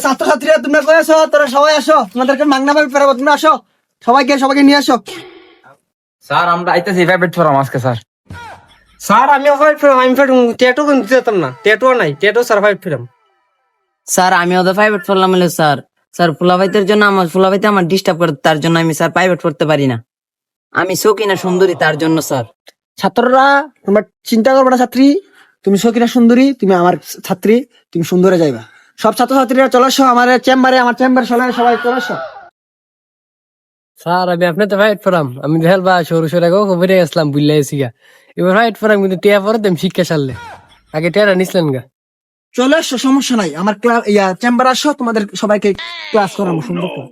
ছাত্রছাত্রীরা তোমরা কই আসো? তোরা সবাই আসো, তোমাদেরকে মাগনা ভাবে ফেরাবো। তোমরা আসো, সবাইকে নিয়ে আসো। স্যার আমরা আইতেছি প্রাইভেট ফরম আজকে স্যার। স্যার আমি টেটু কিন্তু যেতাম না, টেটু নাই, টেটু স্যার ফাইভ ফিরাম। স্যার আমি ওদের প্রাইভেট পড়লাম হলে স্যার স্যার ফুলাভাইদের জন্য ফুলাভাইতে আমার ডিস্টার্ব করে, তার জন্য আমি স্যার প্রাইভেট পড়তে পারি না। আমি সকিনা সুন্দরী, তার জন্য স্যার। ছাত্ররা তোমরা চিন্তা করবে না ছাত্রী, তুমি সকিনা সুন্দরী, তুমি আমার ছাত্রী, তুমি সুন্দরে যাইবা। সব ছাত্রছাত্রীরা চলে আসো আমার চেম্বারে, সবাই চলে আসো। স্যার আমি আপনার তো ফাইট ফরাম, আমি হেলবা সরু সরে বেড়ে গেছিলাম, বুঝলে গা এবার ফাইট ফরাম, কিন্তু টিয়া পরে দেম শিক্ষা সারলে আগে টিয়ারা নিছিলেন গা। চলে আসো, সমস্যা নাই। আমার ক্লাস চেম্বারে আসো, তোমাদের সবাইকে ক্লাস করাবো সুন্দর করে।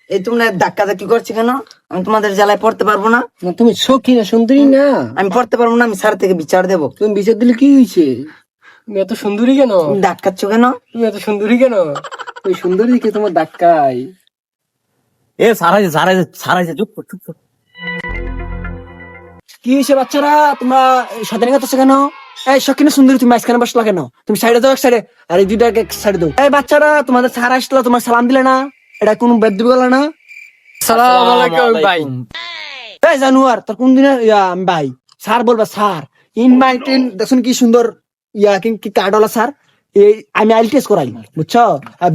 এই তোমরা ধাক্কা ধাক্কি করছি কেন? আমি তোমাদের জ্বালায় পড়তে পারবো না। তুমি সখিনা সুন্দরী না? আমি পড়তে পারবো না, আমি স্যার থেকে বিচার দেবো। তুমি বিচার দিলে কি হয়েছে? তুমি এত সুন্দরী কেন? তুমি ধাক্কাচ্ছ কেন? তুমি এত সুন্দরী কেন? ওই সুন্দরী কে তোমার ধাক্কায়? এ সারাইছে চুপ কর, চুপ কর। কি হয়েছে বাচ্চারা, তোমরা শয়তানি করতেছো কেন? এই সকিনা সুন্দরী, তুমি মাঝখানে বসলা কেন? তুমি সাইডে দাও, এক সাইডে, আর এই দুইটা এক সাইডে দাও। এই বাচ্চারা, তোমাদের স্যার আসলো, তোমার সালাম দিলে না? এটা কোন বেদবি গলা না? সালাম আলাইকুম ভাই। এই জানুয়ার, তোর কোন দিনের ভাই? স্যার বলবা স্যার। ইন মাই টেন দেখুন কি সুন্দর কি কার্ডওয়ালা স্যার। এই আমি আইএলটিএস করাই, বুঝছো?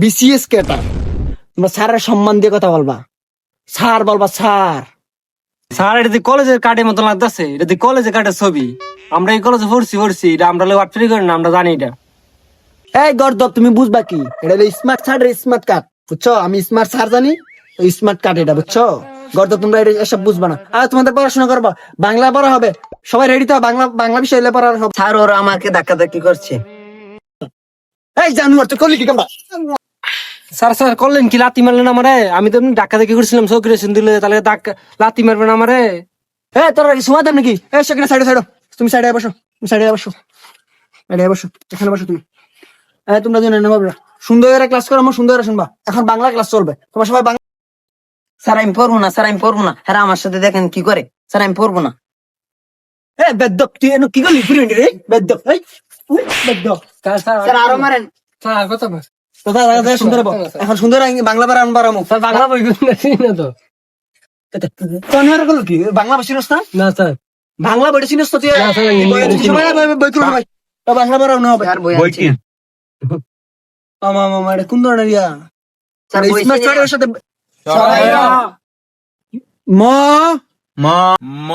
বিসিএস কেটা। তোমরা স্যারের সম্মান দিয়ে কথা বলবা, স্যার বলবা স্যার। স্যার এটা কলেজের কার্ডের মতো লাগতেছে, এটা কলেজের কার্ডের ছবি। আমরা এই কলেজে পড়ছি, এটা আমরা ওয়াট ফ্রি করি না, আমরা জানি এটা। এই গর্দব, তুমি বুঝবা কি? এটা হলো স্মার্ট স্যার, স্মার্ট কার্ড, বুঝছো? আমি স্মার্ট স্যার জানি, স্মার্ট কার্ড এটা, বুঝছো? গর্দব, তোমরা এসব বুঝবা না। আর তোমাদের পড়াশোনা করবা, বাংলা পড়া হবে। সবাই রেডি তো? বাংলা বিষয় এলে পড়া হবে। স্যার ওরা আমাকে ধাক্কা ধাক্কি করছে। এই জানুয়ার, তুই করলি কি কামবা? স্যার করলেন কি? লাতি মারলেন আমারে? আমি তো এমনি ধাক্কা দেখি করছিলাম, সক্রিয়েশন দিলে তাহলে লাতি মারবেন আমারে? তোরা কি সময় দেন নাকি? সেখানে সাইডে তুমি সাইডে বসো, এখানে বসো তুমি। তোমরা জন্য নেবা সুন্দর করে ক্লাস করো, আমার সুন্দর করে শুনবা। এখন বাংলা ক্লাস চলবে, তোমার সবাই বাংলা। স্যার আমি পড়বো না, স্যার আমি পড়বো না। হ্যাঁ আমার সাথে দেখেন কি করে। স্যার আমি পড়বো না। বেদ্যপ, তুই কি করলি? রে বেদ্যপ, বেদ্যপ। স্যার আরো মারেন। স্যার কথা বল। সুন্দর এখন সুন্দর বাংলা বারামো। স্যার বাংলা বই না তো। তনিয়ার গুলো কি বাংলা বসে না? না স্যার, বাংলা বই চিনস তো? তুই না, স্যার, ইংরেজি সময় বই করো ভাই, বাংলা বারানো হবে। স্যার বই বই আনছি কি? না। মামা এটা কোন ধরনের স্যার বই স্মার্ট চিনি না। কার্ডের সাথে সরাইয়া। ম ম ম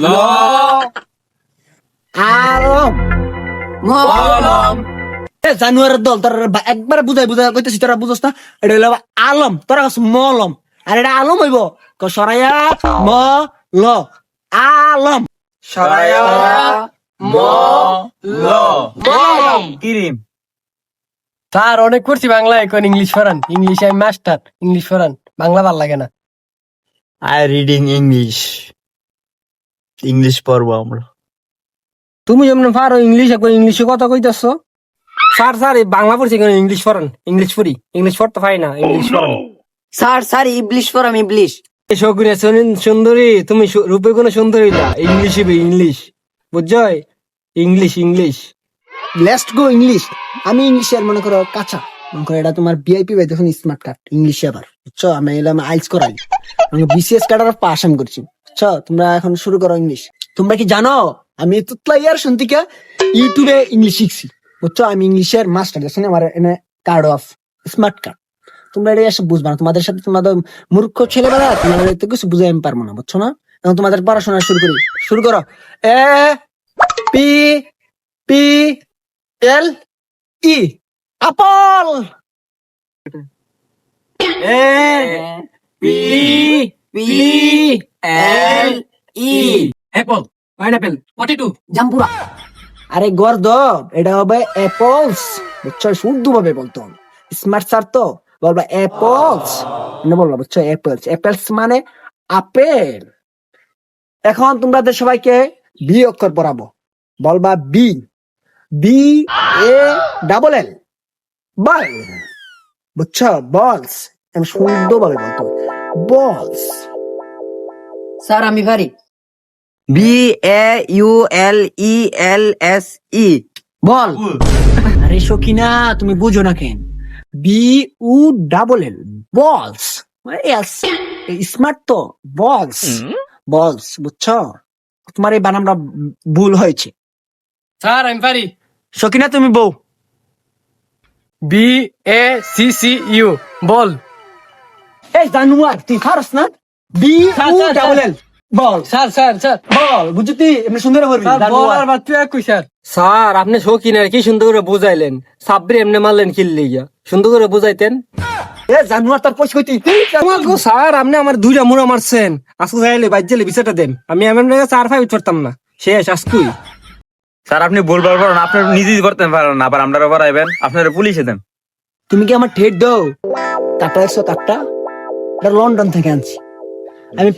ল আলম। কলম। জানুয়ারের দল, তোর একবার বুঝাই কইতেছি, তোরা বুঝস না? এটা হইলো আলম, তোরা মলম, আর এটা আলম হইব। সরাইয়া ম ল আলম। সরাইয়া ম ল কলম। কিরিম। স্যার অনেক পড়ছি বাংলা, এখন ইংলিশ পড়ান। ইংলিশ আমি মাস্টার, ইংলিশ পড়ান। বাংলা ভাল লাগে না। আই রিডিং ইংলিশ পড়বো আমরা। তুমি যেমন পারো ইংলিশ, এখন ইংলিশে কথা কইতেছ। স্যার এই বাংলা পড়ছি, এখন ইংলিশ পড়ান। ইংলিশ পড়ি, ইংলিশ পড়তে পারি না, ইংলিশ পড়ান। স্যার ইবলিশ পড়াম, ইবলিশ। শকুনে সুন্দরী, তুমি রূপে কোনো সুন্দরী না। ইংলিশ ইংলিশ, বুঝছো? ইংলিশ। Let's go English. আমি ইংলিশে আর মনে করো কাঁচা, মনে করো এটা তোমার ভিআইপি ভাই, দেখুন স্মার্ট কার্ড ইংলিশে আবার, বুঝছো? আমি এলাম আইলস করাই, আমি বিসিএস কার্ড আর পাস আমি করছি, বুঝছো? তোমরা এখন শুরু করো ইংলিশ। তোমরা কি জানো আমি তুতলা ইয়ার শুনতিকা ইউটিউবে ইংলিশ শিখছি, বুঝছো? আমি ইংলিশের মাস্টার, দেখুন আমার এনে কার্ড অফ স্মার্ট কার্ড। তোমরা এটা এসব বুঝবা না, তোমাদের সাথে তোমাদের মূর্খ ছেলেবেলা, তোমাদের এত কিছু বুঝে আমি পারবো না, বুঝছো না? এখন তোমাদের পড়াশোনা শুরু করো। A P P L E apple. A P P L E apple. Pineapple. Potato. জাম্পুরা। আরে গর্দব, এটা হবে অ্যাপলস, বুঝছো? শুদ্ধ ভাবে বলতো হবে। স্মার্ট স্যার তো বলবা অ্যাপলস, না বলবা, বুঝছো? অ্যাপলস মানে আপেল। এখন তোমাদের সবাইকে বি অক্ষর পড়াবো, বলবা B, B A double L, ball, বুঝছো? বলস, আমি শুদ্ধ ভাবে বলতো বলস। স্যার আমি পারি। BAULELSE বল। আরে সকিনা তুমি বুঝো না কেন, BULL বলস, স্মার্ট তো বলস, বলস বুঝছো? তোমার এই বানামটা ভুল হয়েছে। স্যার আমি পারি। সকিনা তুমি বউ। BACCU বল। এই জানুয়ার তুই পারস না? BULL বল, স্যার স্যার স্যার বল বুঝতি এমনি সুন্দর বলবি বলার বাদ তুই একই স্যার। স্যার আপনি শৌখিনের কি সুন্দর করে বুঝাইলেন, সাব্বির এমনি মারলেন কিল্লি গিয়া, সুন্দর করে বুঝাইতেন। এ জানুয়ার তার পয়সা কইতি গো স্যার আপনি আমার দুইটা মুড়া মারছেন, আজকে যাইলে বাজ্যালে বিচারটা দেন, আমি এমন চার ফাইভ পারতাম না, শেষ আজকুই। স্যার আপনি বলবার পারেন, আপনার নিজেই করতে পারেন না, আবার আপনারা বাড়াইবেন, আপনারা পুলিশে দেন। তুমি কি আমার ঠেট দাও? কাটা একশো কাটটা, এটা লন্ডন থেকে আনছি আমি,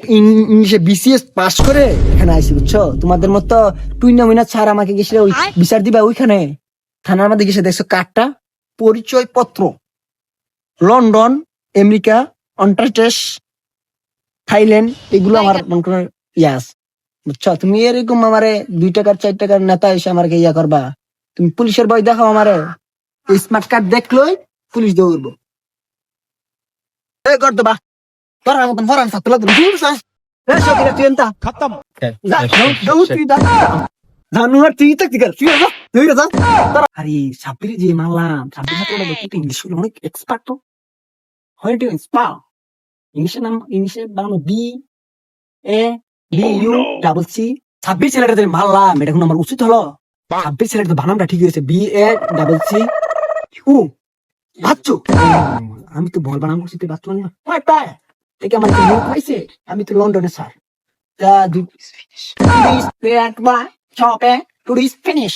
ইংলিশে BCS পাস করে এখানে আইছি বুঝছো? তোমাদের মতো টুইনা মিনা ছাড় আমাকে গেছিলে ওই বিচার দিবা ওইখানে থানার মধ্যে গেছে, দেখছো কার্ডটা, পরিচয় পত্র, লন্ডন, আমেরিকা, অন্টার্কটিকা, থাইল্যান্ড, এগুলো আমার মনে করো ইয়াস বুঝছো? তুমি এরকম আমারে 2 টাকার 4 টাকার নেতা এসে আমাকে ইয়া করবা, তুমি পুলিশের ভয় দেখাও আমারে, স্মার্ট কার্ড দেখলোই পুলিশ দৌড়বো। এই কর দেবা তোর মতন ফরান ছাত্র জানুয়ার তুই তো কি কর তুই যা। আরে সাব্বির যে মানলাম, সাব্বির ছাত্রটা ইংলিশ অনেক এক্সপার্ট তো, হয় এক্সপার্ট ইংলিশের নাম, ইংলিশের বানানো BABUCC। সাব্বির ছেলেটা যে মানলাম, এটা এখন আমার উচিত হলো? সাব্বির ছেলেটা বানামটা ঠিক হয়েছে, BACC বাচ্চু। আমি তো বল বানাম করছি, তুই বাচ্চু না দেখে আমার কি মুখ হয়েছে? আমি তো লন্ডনে স্যার, টুরিস্ট ফিনিশ।